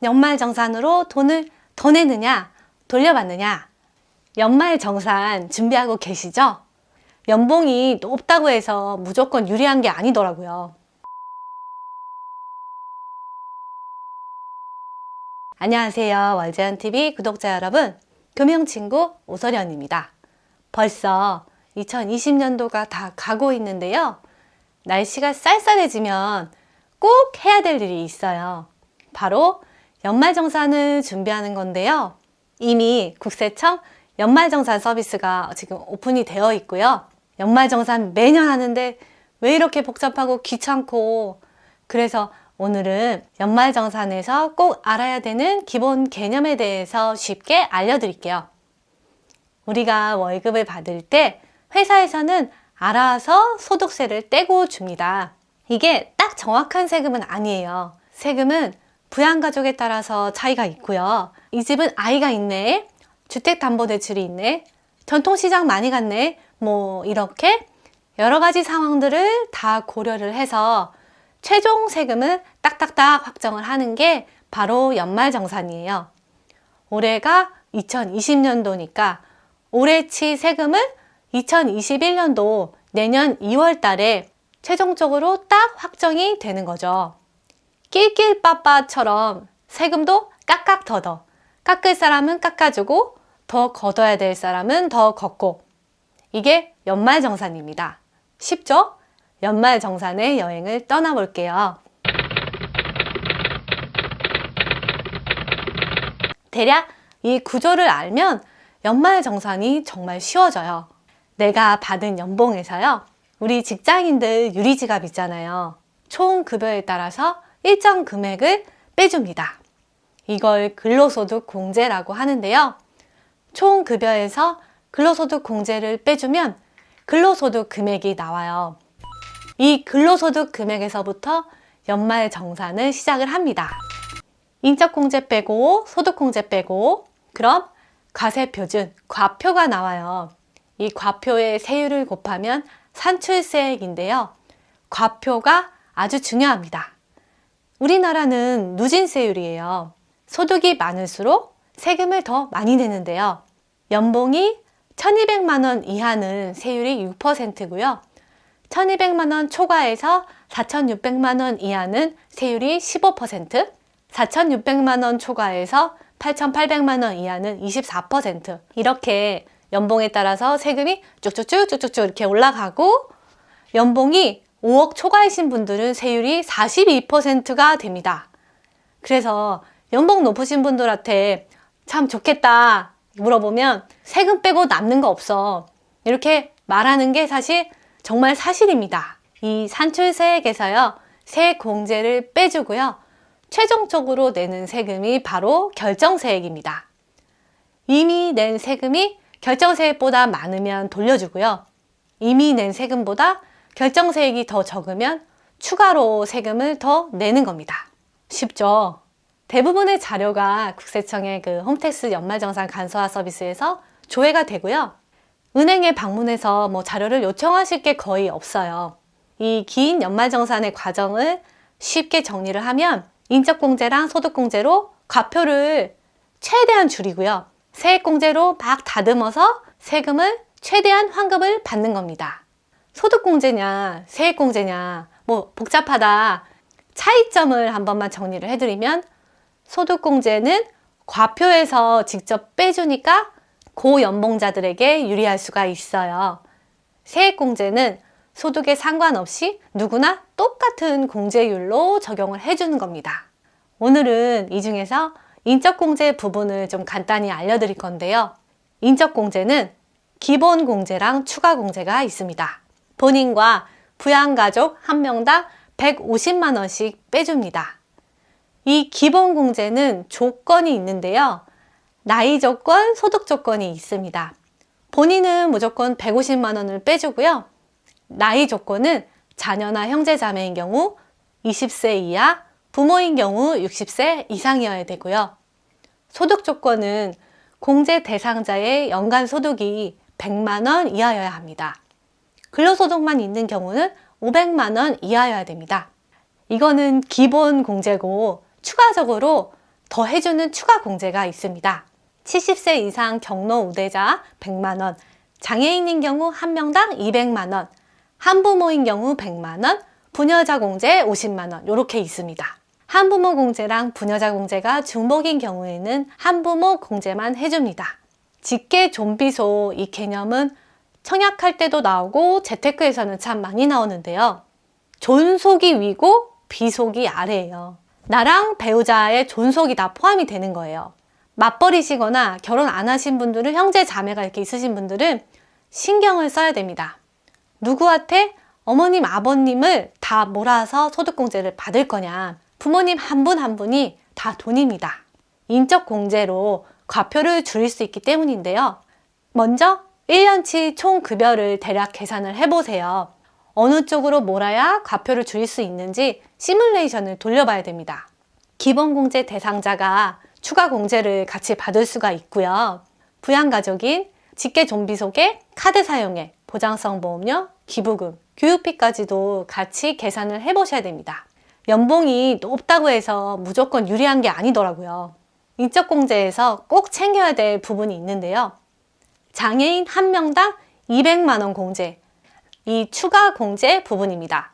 연말정산으로 돈을 더 내느냐, 돌려받느냐? 연말정산 준비하고 계시죠? 연봉이 높다고 해서 무조건 유리한 게 아니더라고요. 안녕하세요. 월재현TV 구독자 여러분, 금융친구 오서련입니다. 벌써 2020년도가 다 가고 있는데요. 날씨가 쌀쌀해지면 꼭 해야 될 일이 있어요. 바로 연말정산을 준비하는 건데요. 이미 국세청 연말정산 서비스가 지금 오픈이 되어 있고요. 연말정산 매년 하는데 왜 이렇게 복잡하고 귀찮고, 그래서 오늘은 연말정산에서 꼭 알아야 되는 기본 개념에 대해서 쉽게 알려드릴게요. 우리가 월급을 받을 때 회사에서는 알아서 소득세를 떼고 줍니다. 이게 딱 정확한 세금은 아니에요. 세금은 부양가족에 따라서 차이가 있고요. 이 집은 아이가 있네, 주택담보대출이 있네, 전통시장 많이 갔네, 이렇게 여러 가지 상황들을 다 고려를 해서 최종 세금을 딱딱딱 확정을 하는 게 바로 연말정산이에요. 올해가 2020년도니까 올해치 세금을 2021년도 내년 2월 달에 최종적으로 딱 확정이 되는 거죠. 낄낄빠빠처럼 세금도 깍깍더더, 깎을 사람은 깎아주고 더 걷어야 될 사람은 더 걷고, 이게 연말정산입니다. 쉽죠? 연말정산의 여행을 떠나볼게요. 대략 이 구조를 알면 연말정산이 정말 쉬워져요. 내가 받은 연봉에서요, 우리 직장인들 유리지갑 있잖아요. 총 급여에 따라서 일정 금액을 빼줍니다. 이걸 근로소득 공제라고 하는데요. 총 급여에서 근로소득 공제를 빼주면 근로소득 금액이 나와요. 이 근로소득 금액에서부터 연말정산을 시작을 합니다. 인적공제 빼고 소득공제 빼고, 그럼 과세표준, 과표가 나와요. 이 과표의 세율을 곱하면 산출세액인데요. 과표가 아주 중요합니다. 우리나라는 누진세율이에요. 소득이 많을수록 세금을 더 많이 내는데요. 연봉이 1200만 원 이하는 세율이 6%고요. 1200만 원 초과해서 4600만 원 이하는 세율이 15%, 4600만 원 초과해서 8800만 원 이하는 24%, 이렇게 연봉에 따라서 세금이 쭉쭉쭉 이렇게 올라가고, 연봉이 5억 초과이신 분들은 세율이 42%가 됩니다. 그래서 연봉 높으신 분들한테 참 좋겠다 물어보면 세금 빼고 남는 거 없어, 이렇게 말하는 게 사실 정말 사실입니다. 이 산출세액에서요, 세공제를 빼주고요, 최종적으로 내는 세금이 바로 결정세액입니다. 이미 낸 세금이 결정세액보다 많으면 돌려주고요, 이미 낸 세금보다 결정세액이 더 적으면 추가로 세금을 더 내는 겁니다. 쉽죠? 대부분의 자료가 국세청의 홈택스 연말정산 간소화 서비스에서 조회가 되고요. 은행에 방문해서 자료를 요청하실 게 거의 없어요. 이 긴 연말정산의 과정을 쉽게 정리를 하면 인적공제랑 소득공제로 과표를 최대한 줄이고요, 세액공제로 막 다듬어서 세금을 최대한 환급을 받는 겁니다. 소득공제냐 세액공제냐 복잡하다. 차이점을 한 번만 정리를 해드리면, 소득공제는 과표에서 직접 빼주니까 고연봉자들에게 유리할 수가 있어요. 세액공제는 소득에 상관없이 누구나 똑같은 공제율로 적용을 해주는 겁니다. 오늘은 이 중에서 인적공제 부분을 좀 간단히 알려드릴 건데요. 인적공제는 기본공제랑 추가공제가 있습니다. 본인과 부양가족 한 명당 150만 원씩 빼줍니다. 이 기본공제는 조건이 있는데요. 나이 조건, 소득 조건이 있습니다. 본인은 무조건 150만 원을 빼주고요. 나이 조건은 자녀나 형제자매인 경우 20세 이하, 부모인 경우 60세 이상이어야 되고요. 소득 조건은 공제 대상자의 연간 소득이 100만 원 이하여야 합니다. 근로소득만 있는 경우는 500만 원 이하여야 됩니다. 이거는 기본 공제고, 추가적으로 더 해주는 추가 공제가 있습니다. 70세 이상 경로 우대자 100만원, 장애인인 경우 1명당 200만원, 한부모인 경우 100만원, 부녀자 공제 50만원 이렇게 있습니다. 한부모 공제랑 부녀자 공제가 중복인 경우에는 한부모 공제만 해줍니다. 직계 존비소 이 개념은 청약할 때도 나오고 재테크에서는 참 많이 나오는데요. 존속이 위고 비속이 아래예요. 나랑 배우자의 존속이 다 포함이 되는 거예요. 맞벌이시거나 결혼 안 하신 분들은 형제 자매가 이렇게 있으신 분들은 신경을 써야 됩니다. 누구한테 어머님 아버님을 다 몰아서 소득공제를 받을 거냐. 부모님 한 분 한 분이 다 돈입니다. 인적 공제로 과표를 줄일 수 있기 때문인데요. 먼저 1년치 총 급여를 대략 계산을 해보세요. 어느 쪽으로 몰아야 과표를 줄일 수 있는지 시뮬레이션을 돌려봐야 됩니다. 기본공제 대상자가 추가 공제를 같이 받을 수가 있고요. 부양가족인 직계 좀비속에 카드 사용액, 보장성 보험료, 기부금, 교육비까지도 같이 계산을 해보셔야 됩니다. 연봉이 높다고 해서 무조건 유리한 게 아니더라고요. 인적공제에서 꼭 챙겨야 될 부분이 있는데요. 장애인 1명당 200만원 공제, 이 추가 공제 부분입니다.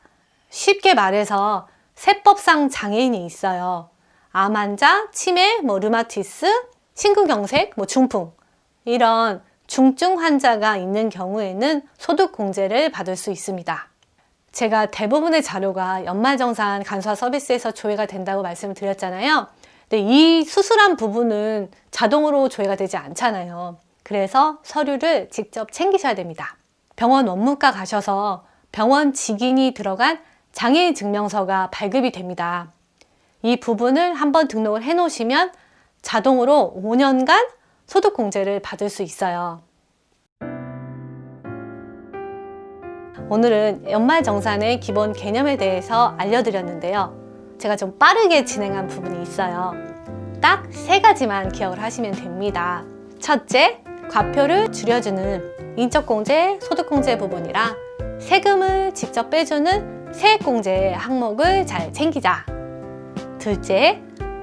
쉽게 말해서 세법상 장애인이 있어요. 암 환자, 치매, 류마티스, 심근경색, 중풍 이런 중증 환자가 있는 경우에는 소득공제를 받을 수 있습니다. 제가 대부분의 자료가 연말정산 간소화 서비스에서 조회가 된다고 말씀을 드렸잖아요. 근데 이 수술한 부분은 자동으로 조회가 되지 않잖아요. 그래서 서류를 직접 챙기셔야 됩니다. 병원 원무과 가셔서 병원 직인이 들어간 장애인 증명서가 발급이 됩니다. 이 부분을 한번 등록을 해 놓으시면 자동으로 5년간 소득공제를 받을 수 있어요. 오늘은 연말정산의 기본 개념에 대해서 알려드렸는데요. 제가 좀 빠르게 진행한 부분이 있어요. 딱 3가지만 기억을 하시면 됩니다. 첫째, 과표를 줄여주는 인적공제, 소득공제 부분이라 세금을 직접 빼주는 세액공제 항목을 잘 챙기자. 둘째,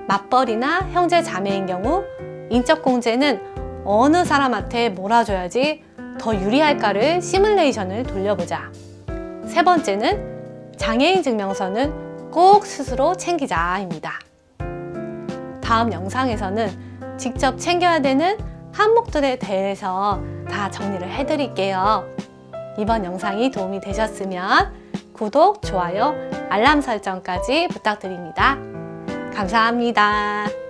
맞벌이나 형제 자매인 경우 인적공제는 어느 사람한테 몰아줘야지 더 유리할까를 시뮬레이션을 돌려보자. 세 번째는 장애인 증명서는 꼭 스스로 챙기자입니다. 다음 영상에서는 직접 챙겨야 되는 항목들에 대해서 다 정리를 해드릴게요. 이번 영상이 도움이 되셨으면 구독, 좋아요, 알람 설정까지 부탁드립니다. 감사합니다.